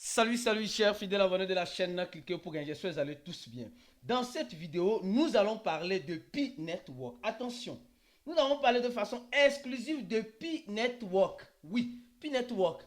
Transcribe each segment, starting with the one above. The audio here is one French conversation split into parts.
Salut, salut, chers fidèles abonnés de la chaîne Cliquez pour gagner. J'espère que vous allez tous bien. Dans cette vidéo, nous allons parler de Pi Network. Attention, nous allons parler de façon exclusive de Pi Network. Oui, Pi Network.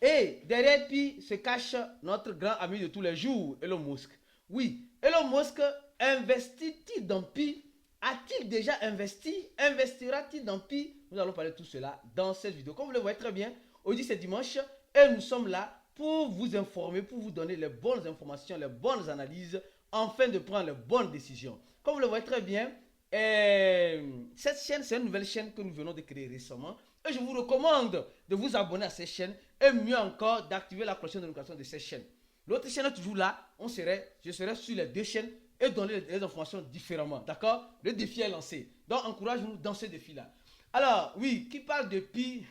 Et derrière Pi se cache notre grand ami de tous les jours, Elon Musk. Oui, Elon Musk investit-il dans Pi? A-t-il déjà investi? Investira-t-il dans Pi? Nous allons parler de tout cela dans cette vidéo. Comme vous le voyez très bien, aujourd'hui c'est dimanche et nous sommes là pour vous informer, pour vous donner les bonnes informations, les bonnes analyses, afin de prendre les bonnes décisions. Comme vous le voyez très bien, cette chaîne, c'est une nouvelle chaîne que nous venons de créer récemment. Et je vous recommande de vous abonner à cette chaîne et mieux encore d'activer la cloche de notification de cette chaîne. L'autre chaîne est toujours là, je serai sur les deux chaînes et donner les informations différemment. D'accord? Le défi est lancé. Donc encourage-nous dans ce défi-là. Alors, oui, qui parle de Pi?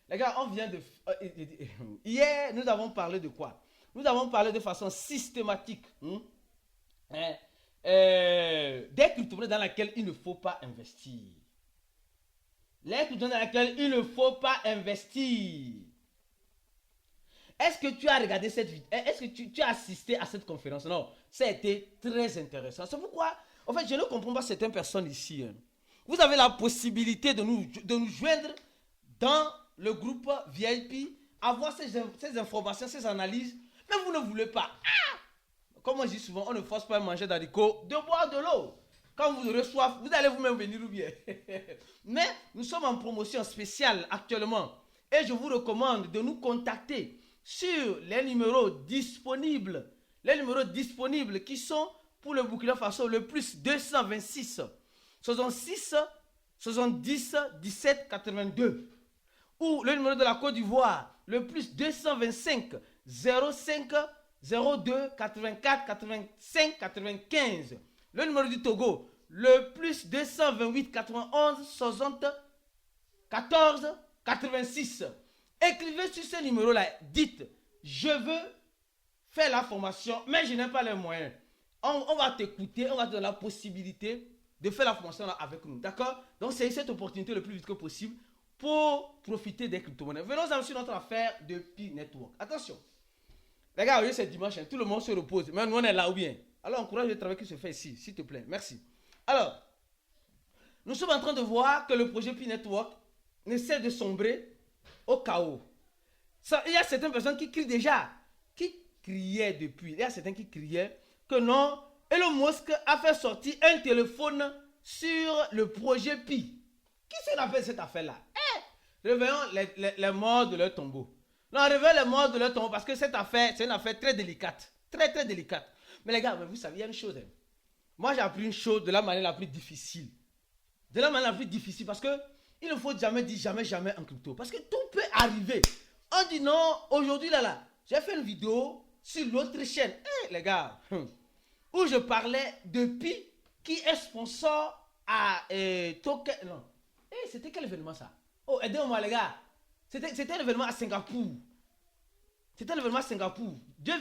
Les gars, on vient de... Hier, nous avons parlé de quoi? Nous avons parlé de façon systématique des crypto-monnaies dans lesquelles il ne faut pas investir. Les crypto-monnaies dans lesquelles il ne faut pas investir. Est-ce que tu as regardé cette vidéo? Est-ce que tu as assisté à cette conférence? Non, ça a été très intéressant. C'est pourquoi, en fait, je ne comprends pas certaines personnes ici. Vous avez la possibilité de nous joindre dans le groupe VIP, avoir ces informations, ces analyses, mais vous ne voulez pas. Comme on dit souvent, on ne force pas à manger d'haricots, de boire de l'eau. Quand vous aurez soif, vous allez vous-même venir ou bien. Mais nous sommes en promotion spéciale actuellement. Et je vous recommande de nous contacter sur les numéros disponibles. Les numéros disponibles qui sont pour le Burkina Faso le plus 226 66 70 17 82. Ou le numéro de la Côte d'Ivoire, le plus 225 05 02 84 85 95. Le numéro du Togo, le plus 228 91 60 14 86. Écrivez sur ce numéro-là, dites, je veux faire la formation, mais je n'ai pas les moyens. On va t'écouter, on va te donner la possibilité de faire la formation là avec nous, d'accord? Donc c'est cette opportunité le plus vite que possible pour profiter des crypto-monnaies. Venons sur notre affaire de Pi Network. Attention, les gars, aujourd'hui c'est dimanche, tout le monde se repose, mais nous on est là ou bien? Alors encourage le travail qui se fait ici, s'il te plaît, merci. Alors, nous sommes en train de voir que le projet Pi Network essaie de sombrer au chaos. Il y a certaines personnes qui crient déjà, qui criaient depuis, il y a certains qui criaient que non, Elon Musk a fait sortir un téléphone sur le projet Pi. Qui se rappelle cette affaire-là? Réveillons les morts de leur tombeau. Non, réveillons les morts de leur tombeau parce que cette affaire, c'est une affaire très délicate. Très, très délicate. Mais les gars, vous savez, il y a une chose. Moi, j'ai appris une chose de la manière la plus difficile. De la manière la plus difficile parce que il ne faut jamais dire jamais, jamais en crypto. Parce que tout peut arriver. On dit non, aujourd'hui, là, j'ai fait une vidéo sur l'autre chaîne. Les gars, où je parlais de Pi qui est sponsor à Token. Non. C'était quel événement ça? Oh, aidez-moi les gars. C'était un événement à Singapour. C'était un événement à Singapour. Dieu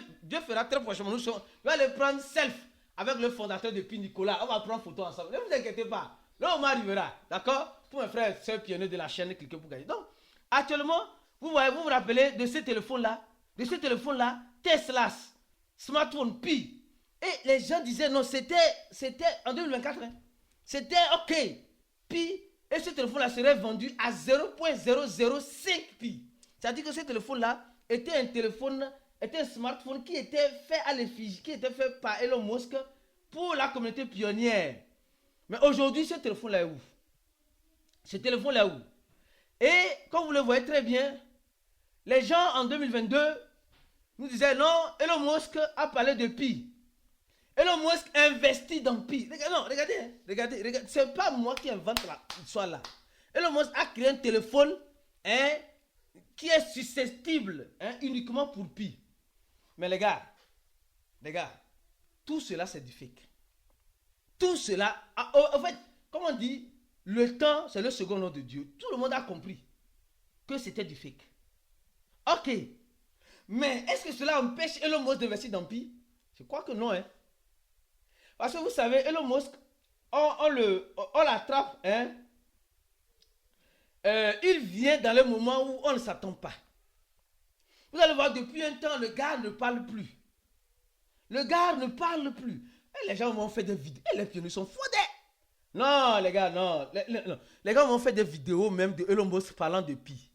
fera très prochainement. Je vais aller prendre selfie avec le fondateur de Pi, Nicolas. On va prendre photo ensemble. Ne vous inquiétez pas. Là, on m'arrivera. D'accord? Pour mes frères et sœurs pionniers de la chaîne, cliquez pour gagner. Donc, actuellement, vous vous rappelez de ce téléphone-là? De ce téléphone-là, Tesla, smartphone Pi. Et les gens disaient non, c'était en 2024. C'était OK. Pi. Et ce téléphone-là serait vendu à 0.005 Pi. C'est-à-dire que ce téléphone-là était un smartphone qui était fait à l'effigie, qui était fait par Elon Musk pour la communauté pionnière. Mais aujourd'hui, ce téléphone-là est où? Ce téléphone-là est où? Et comme vous le voyez très bien, les gens en 2022 nous disaient non, Elon Musk a parlé de Pi. Elon Musk investit dans Pi. Non, regardez, c'est pas moi qui invente l'histoire là. Elon Musk a créé un téléphone qui est susceptible uniquement pour Pi. Mais les gars, tout cela c'est du fake. Tout cela, en fait, comme on dit, le temps c'est le second nom de Dieu. Tout le monde a compris que c'était du fake. Ok, mais est-ce que cela empêche Elon Musk d'investir dans Pi? Je crois que non, Parce que vous savez, Elon Musk, on l'attrape, il vient dans le moment où on ne s'attend pas. Vous allez voir, depuis un temps, le gars ne parle plus. Le gars ne parle plus. Et les gens vont faire des vidéos. Et les pionniers sont fodés. Non, les gars, non. Non. Les gars vont faire des vidéos même de Elon Musk parlant de pi.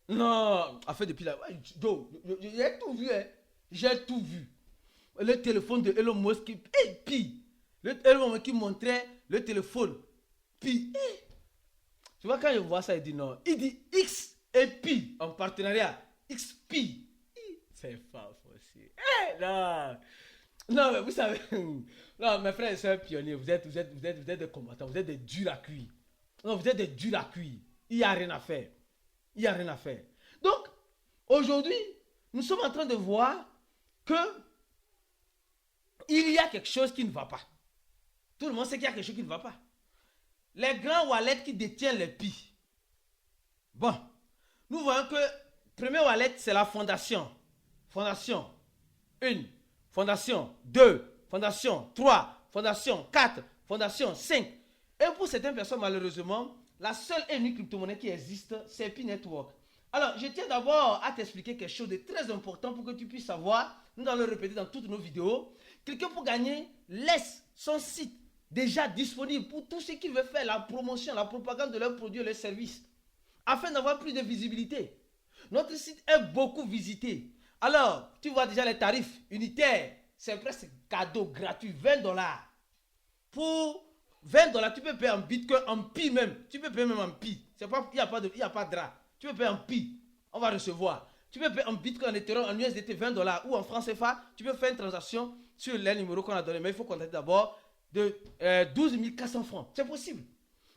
Non, en fait, depuis là, j'ai tout vu, hein. J'ai tout vu. Le téléphone de Elon Musk, pi. Elon Musk qui montrait le téléphone, pi. Tu vois, quand je vois ça, il dit non. Il dit X et pi en partenariat. XP. C'est fort aussi. Non. Non, mais vous savez. Non, mes frères et sœurs pionniers, vous êtes des combattants, vous êtes des durs à cuire. Non, vous êtes des durs à cuire. Il n'y a rien à faire. Il n'y a rien à faire. Donc, aujourd'hui, nous sommes en train de voir que il y a quelque chose qui ne va pas. Tout le monde sait qu'il y a quelque chose qui ne va pas. Les grands wallets qui détiennent les pi. Bon, nous voyons que premier wallet, c'est la fondation. Fondation 1, fondation 2, fondation 3, fondation 4, fondation 5. Et pour certaines personnes, malheureusement, la seule et unique crypto-monnaie qui existe, c'est Pi Network. Alors, je tiens d'abord à t'expliquer quelque chose de très important pour que tu puisses savoir. Nous allons le répéter dans toutes nos vidéos. Quelqu'un pour gagner laisse son site déjà disponible pour tous ceux qui veulent faire la promotion, la propagande de leurs produits et leurs services, afin d'avoir plus de visibilité. Notre site est beaucoup visité. Alors, tu vois déjà les tarifs unitaires, c'est presque cadeau gratuit, $20. Pour $20, tu peux payer en bitcoin, en pi même. Tu peux payer même en pi. Il n'y a pas de drap. Tu peux payer en pi. On va recevoir. Tu peux payer en bitcoin, en Ethereum, en USDT $20 ou en francs CFA. Tu peux faire une transaction sur les numéros qu'on a donnés. Mais il faut contacter d'abord de 12 400 francs. C'est possible.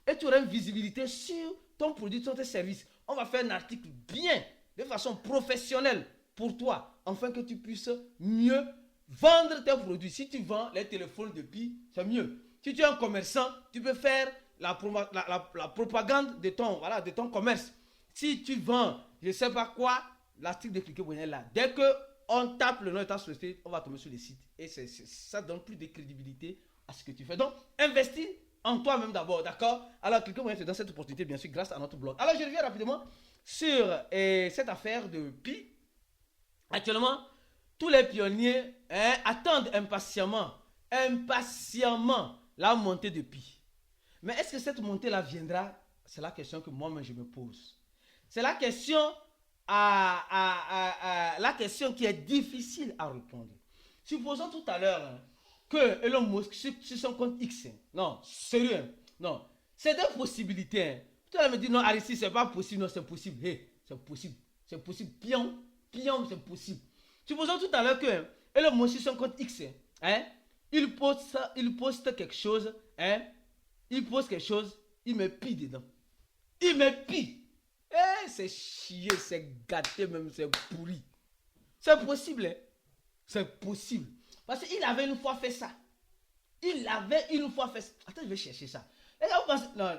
Et tu auras une visibilité sur ton produit, sur tes services. On va faire un article bien, de façon professionnelle pour toi, afin que tu puisses mieux vendre tes produits. Si tu vends les téléphones de pi, c'est mieux. Si tu es un commerçant, tu peux faire la propagande de ton commerce. Si tu vends, je ne sais pas quoi, l'article de Cliquez est là. Dès qu'on tape le nom de ta société, on va tomber sur les sites. Et ça donne plus de crédibilité à ce que tu fais. Donc, investis en toi-même d'abord, d'accord? Alors, Cliquez te donne cette opportunité, bien sûr, grâce à notre blog. Alors, je reviens rapidement sur cette affaire de pi. Actuellement, tous les pionniers attendent impatiemment la montée de pi. Mais est-ce que cette montée-là viendra? C'est la question que moi-même je me pose. C'est la question, la question qui est difficile à répondre. Supposons tout à l'heure que Elon Musk, sur son compte X, non, sérieux, non, c'est des possibilités. Tu vas me dire, non, Aristide, c'est pas possible, non, c'est possible. Hey, c'est possible, pion, c'est possible. Supposons tout à l'heure que Elon Musk, sur son compte X, il poste quelque chose, il me pille dedans. Il me pille. C'est chier, c'est gâté même, c'est pourri. C'est possible, hein? C'est possible. Parce qu'il avait une fois fait ça. Attends, je vais chercher ça. Non,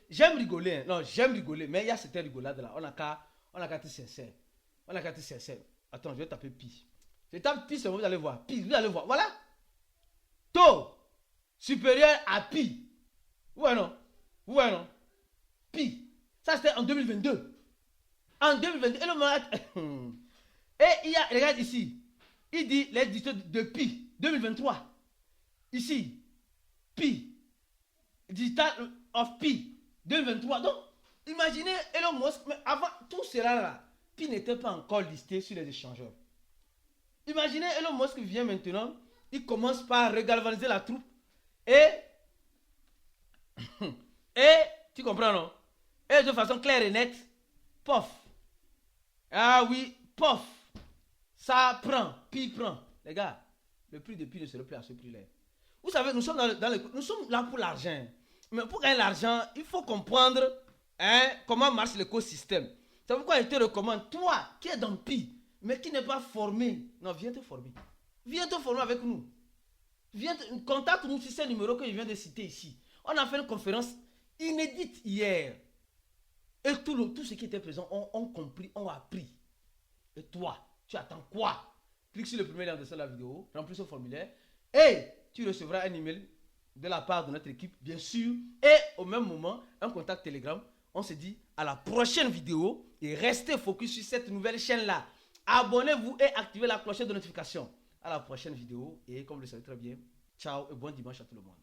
j'aime rigoler, hein. Non, j'aime rigoler, mais il y a cette rigolade là. On a qu'à être sincère. Attends, je vais taper pi. Je tape pi, vous allez voir. Pi, vous allez voir. Voilà. Taux supérieur à pi. Ouais, non. Pi. Ça, c'était en 2022. En 2022, et il y a, regarde ici. Il dit les digités de pi. 2023. Ici. Pi. Digital of pi. 2023. Donc, imaginez Elon Musk. Mais avant tout cela là, pi n'était pas encore listé sur les échangeurs. Imaginez Elon Musk vient maintenant. Il commence par regalvaniser la troupe. Et tu comprends, non? Et de façon claire et nette, pof. Ah oui, pof. Ça prend, pi prend. Les gars, le prix de pi ne sera plus à ce prix-là. Vous savez, nous sommes nous sommes là pour l'argent. Mais pour gagner l'argent, il faut comprendre comment marche l'écosystème. C'est pourquoi je te recommande, toi qui es dans pi, mais qui n'est pas formé, non, viens te former. Viens te former avec nous. Contacte-nous sur ces numéros que je viens de citer ici. On a fait une conférence inédite hier. Et tous ceux qui étaient présents ont compris, ont appris. Et toi, tu attends quoi? Clique sur le premier lien de la vidéo, remplis ce formulaire et tu recevras un email de la part de notre équipe, bien sûr. Et au même moment, un contact Telegram. On se dit à la prochaine vidéo et restez focus sur cette nouvelle chaîne-là. abonnez-vous et activez la cloche de notification. À la prochaine vidéo et comme vous le savez très bien, ciao et bon dimanche à tout le monde.